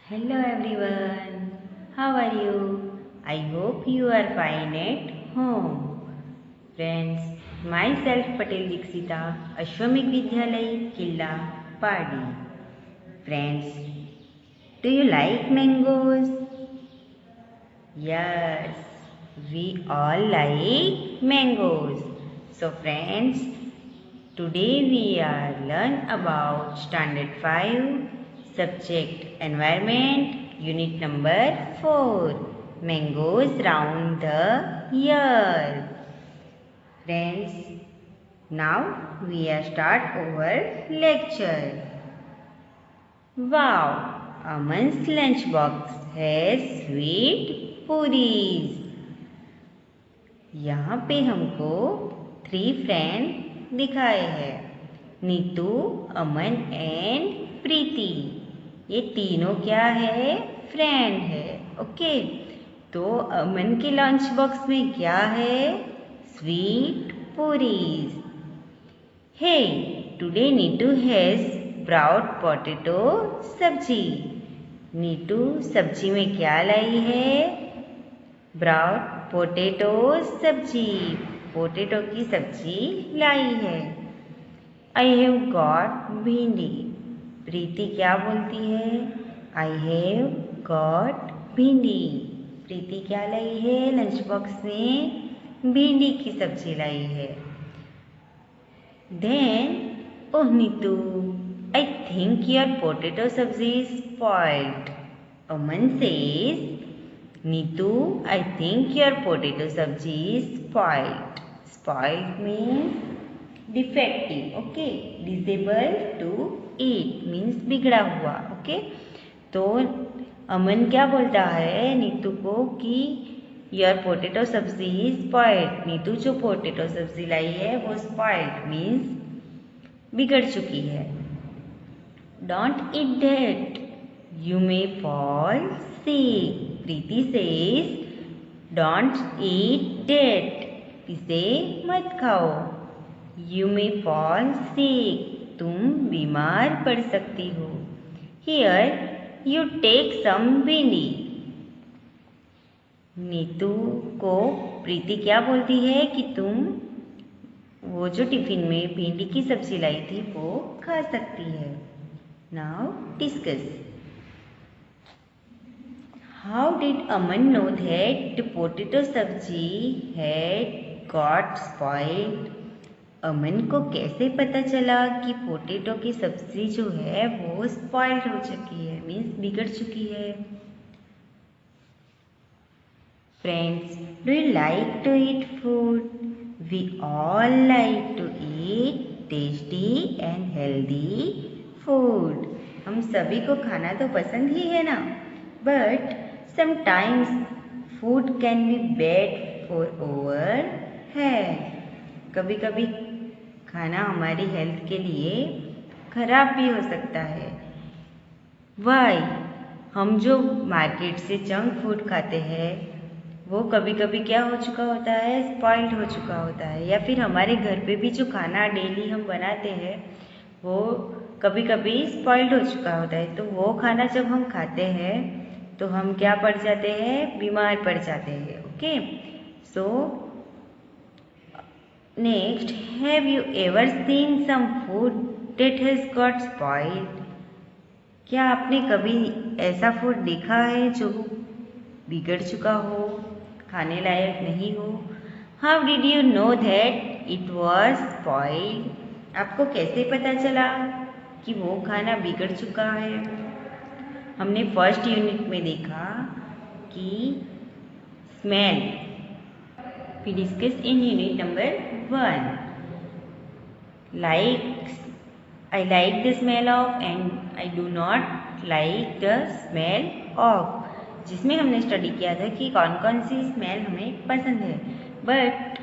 Hello everyone, how are you? I hope you are fine at home. Friends, myself Patel Dixita, Ashwamik Vidyalay, Killa, Padi. Friends, do you like mangoes? Yes, we all like mangoes. So friends, today we are learn about Standard 5, Subject Environment, Unit number 4, Mangoes round the year. Friends, now we are start our lecture. Wow! Aman's lunchbox has sweet puris. यहाँ पे हमको 3 friend दिखाए हैं, नीतू, अमन and प्रीति। ये तीनों क्या है? Friend है। ओके, तो अमन के लंच बॉक्स में क्या है? Sweet puris. Hey, today Neetu has brought potato sabzi. Neetu सब्जी में क्या लाई है? ब्राउट पोटैटो सब्जी, पोटैटो की सब्जी लाई है। आई हैव गॉट भिंडी। प्रीति क्या बोलती है? आई हैव गॉट भिंडी। प्रीति क्या लाई है? लंच बॉक्स में भिंडी की सब्जी लाई है। Then, oh Neetu, I think your potato sabzi is spoiled. Aman says, Neetu, I think your potato sabji is spoiled. Spoiled means defective. Okay, disable to eat means बिगड़ा हुआ. Okay, तो अमन क्या बोलता है नीतू को कि your potato sabji is spoiled. Neetu जो potato सब्जी लाई है वो spoiled means बिगड़ चुकी है. Don't eat that. You may fall sick. Preeti says, don't eat that. इसे मत खाओ। यू मे फॉल सिक, तुम बीमार पड़ सकती हो। हियर यू टेक सम भिंडी। नीतू को प्रीति क्या बोलती है कि तुम वो जो टिफिन में भिंडी की सब्जी लाई थी वो खा सकती है। Now discuss. How did Aman know that the potato sabji had got spoiled? अमन को कैसे पता चला कि पोटैटो की सब्जी जो है वो स्पॉइल्ड हो चुकी है, मीन्स बिगड़ चुकी है। Friends, do you like to eat food? We all like to eat tasty and healthy food. हम सभी को खाना तो पसंद ही है ना, but sometimes food can be bad for our health. कभी कभी खाना हमारी हेल्थ के लिए खराब भी हो सकता है। Why? हम जो मार्केट से जंक फूड खाते हैं वो कभी कभी क्या हो चुका होता है? स्पॉइल्ड हो चुका होता है। या फिर हमारे घर पे भी जो खाना डेली हम बनाते हैं वो कभी कभी स्पॉइल्ड हो चुका होता है। तो वो खाना जब हम खाते हैं तो हम क्या पड़ जाते हैं? बीमार पड़ जाते हैं। Okay, so next, have you ever seen some food that has got spoiled? क्या आपने कभी ऐसा फूड देखा है जो बिगड़ चुका हो, खाने लायक नहीं हो? How did you know that it was spoiled? आपको कैसे पता चला कि वो खाना बिगड़ चुका है? हमने फर्स्ट यूनिट में देखा कि smell. We discuss in unit number 1 I like the smell of and I do not like the smell of, जिसमें हमने स्टडी किया था कि कौन कौन सी स्मेल हमें पसंद है। But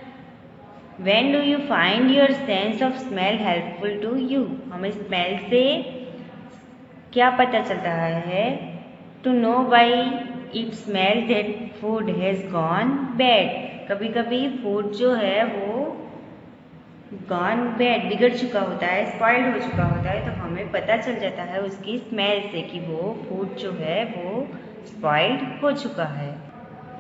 when do you find your sense of smell helpful to you? हमें स्मेल से क्या पता चलता है? To know by it smell that food has gone bad. कभी कभी फूड जो है वो गॉन बैड, बिगड़ चुका होता है, स्पॉइल्ड हो चुका होता है, तो हमें पता चल जाता है उसकी स्मेल से कि वो फूड जो है वो स्पॉइल्ड हो चुका है।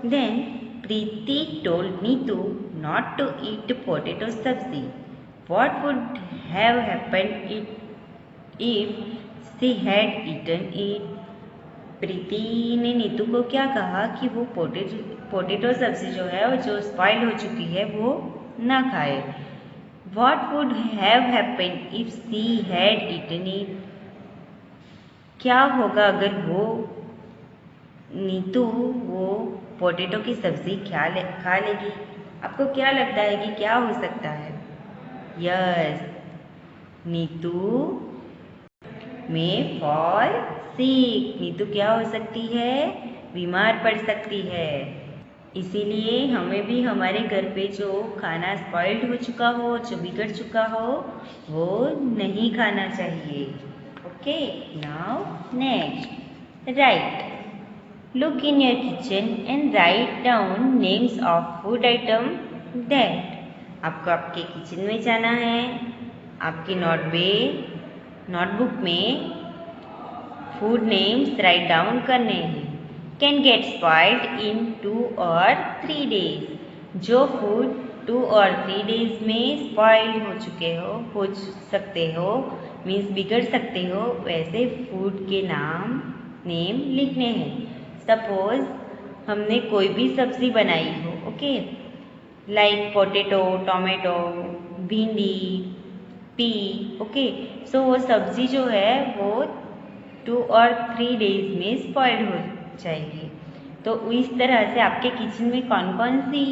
Then Preeti told Neetu not to eat potato sabzi. What would have happened if she had eaten it? Preeti ने नीतू को क्या कहा कि वो पोटैटो सब्जी जो है जो स्पॉइल हो चुकी है वो ना खाए। What would have happened if she had eaten it? क्या होगा अगर वो नीतू वो पोटैटो की सब्जी खा लेगी? आपको क्या लगता है कि क्या हो सकता है? यस, नीतू में फॉल सिक। नीतू क्या हो सकती है? बीमार पड़ सकती है। इसीलिए हमें भी हमारे घर पे जो खाना स्पॉइल्ड हो चुका हो, जो बिगड़ चुका हो, वो नहीं खाना चाहिए। Okay, now next, right. Look in your kitchen and write down names of food item that. आपको आपके किचन में जाना है, आपकी नोटबुक में फूड नेम्स राइट डाउन करने हैं। Can get spoiled in 2 or 3 days। जो फूड 2 or 3 days में स्पॉइल्ड हो सकते हो, मीन्स बिगड़ सकते हो, वैसे फूड के नेम लिखने हैं। सपोज हमने कोई भी सब्जी बनाई हो, ओके, लाइक पोटैटो, टोमेटो, भिंडी, पी, ओके, सो वो सब्जी जो है वो 2 or 3 days में स्पॉइल्ड हो जाएगी। तो इस तरह से आपके किचन में कौन कौन सी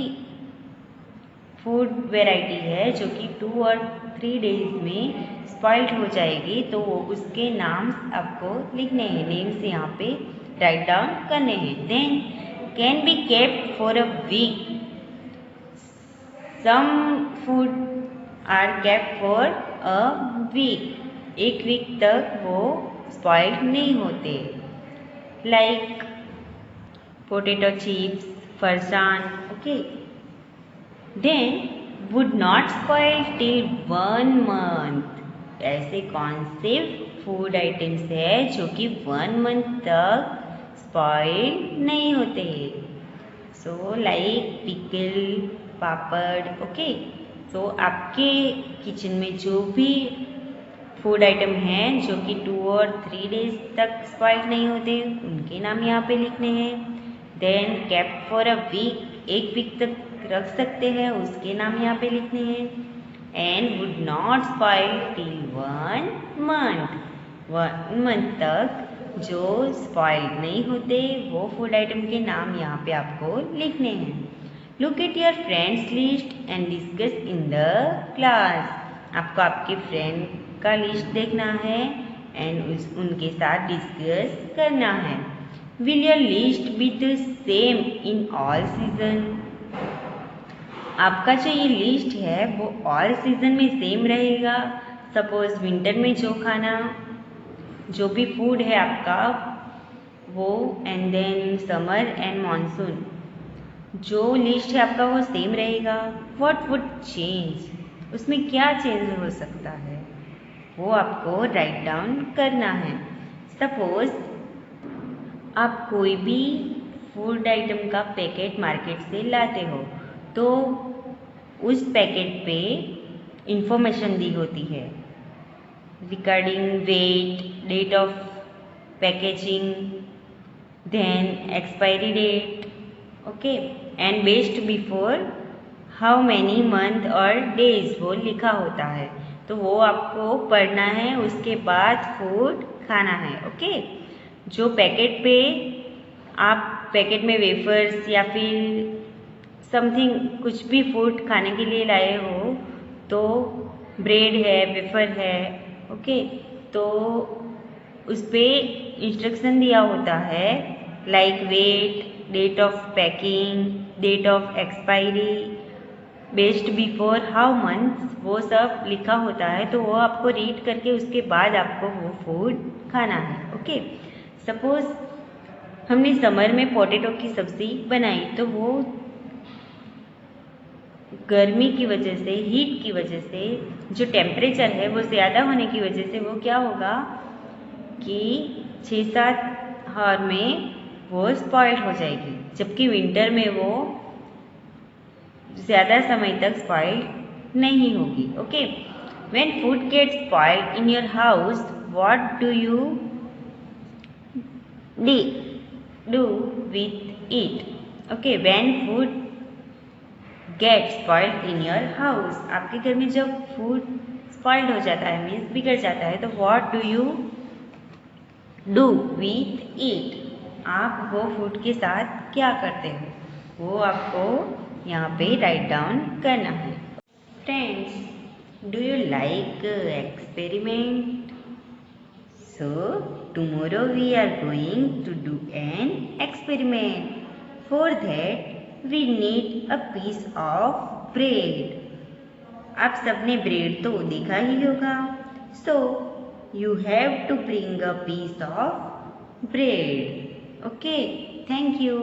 फूड वेराइटी है जो कि 2 or 3 days में स्पॉइल्ड हो जाएगी, तो वो उसके नाम आपको लिखने हैं, नेम्स यहाँ पे राइट डाउन करने हैं। Then can be kept for a week. Some food are kept for a week. एक वीक तक वो स्पॉइल्ड नहीं होते, like potato chips, farsan, okay. Then would not spoil till 1 month। ऐसे कौन से फूड आइटम्स है जो कि 1 month तक स्पॉइल नहीं होते? सो लाइक पिकल, पापड़, ओके। सो आपके किचन में जो भी फूड आइटम हैं जो कि 2 or 3 days तक स्पॉइल नहीं होते, उनके नाम यहाँ पे लिखने हैं। Then kept for a week, एक वीक तक रख सकते हैं, उसके नाम यहाँ पे लिखने हैं। And would not spoil till 1 month। 1 month तक जो स्पॉइल नहीं होते वो फूड आइटम के नाम यहाँ पे आपको लिखने हैं। Look at your friends list and discuss in the class. आपको आपके फ्रेंड का लिस्ट देखना है एंड उनके साथ डिस्कस करना है। Will your list be the same in all season? आपका जो ये लिस्ट है वो ऑल सीजन में सेम रहेगा। सपोज विंटर में जो खाना, जो भी फूड है आपका वो, and then summer and monsoon, जो लिस्ट है आपका वो सेम रहेगा। What would change? उसमें क्या चेंज हो सकता है वो आपको राइट डाउन करना है। सपोज आप कोई भी फूड आइटम का पैकेट मार्केट से लाते हो, तो उस पैकेट पे इंफॉर्मेशन दी होती है regarding weight, date of packaging, then expiry date, okay, and best before how many month और डेज वो लिखा होता है। तो वो आपको पढ़ना है, उसके बाद फूड खाना है, ओके। जो पैकेट पे आप पैकेट में वेफर्स या फिर समथिंग कुछ भी फूड खाने के लिए लाए हो, तो ब्रेड है, वेफर है, ओके, तो उस पर इंस्ट्रक्शन दिया होता है like weight, date of packing, date of expiry, best before how months, वो सब लिखा होता है। तो वो आपको रीड करके उसके बाद आपको वो फूड खाना है, ओके। सपोज हमने समर में पोटैटो की सब्ज़ी बनाई, तो वो गर्मी की वजह से, हीट की वजह से, जो टेम्परेचर है वो ज़्यादा होने की वजह से वो क्या होगा कि 6-7 आवर में वो स्पॉइल्ड हो जाएगी, जबकि विंटर में वो ज़्यादा समय तक स्पॉइल्ड नहीं होगी। Okay, when food gets spoiled in your house, what do you do with it? Okay, when food gets spoiled in your house, आपके घर में जब फूड स्पॉइल्ड हो जाता है, मीन्स बिगड़ जाता है, तो what do you do with it? आप वो फूड के साथ क्या करते हो, वो आपको यहाँ पे राइट डाउन करना है। Friends, do you like experiment? So, tomorrow we are going to do an experiment. For that, we need a piece of bread. आप सबने ब्रेड तो देखा ही होगा. So, you have to bring a piece of bread. Okay, thank you.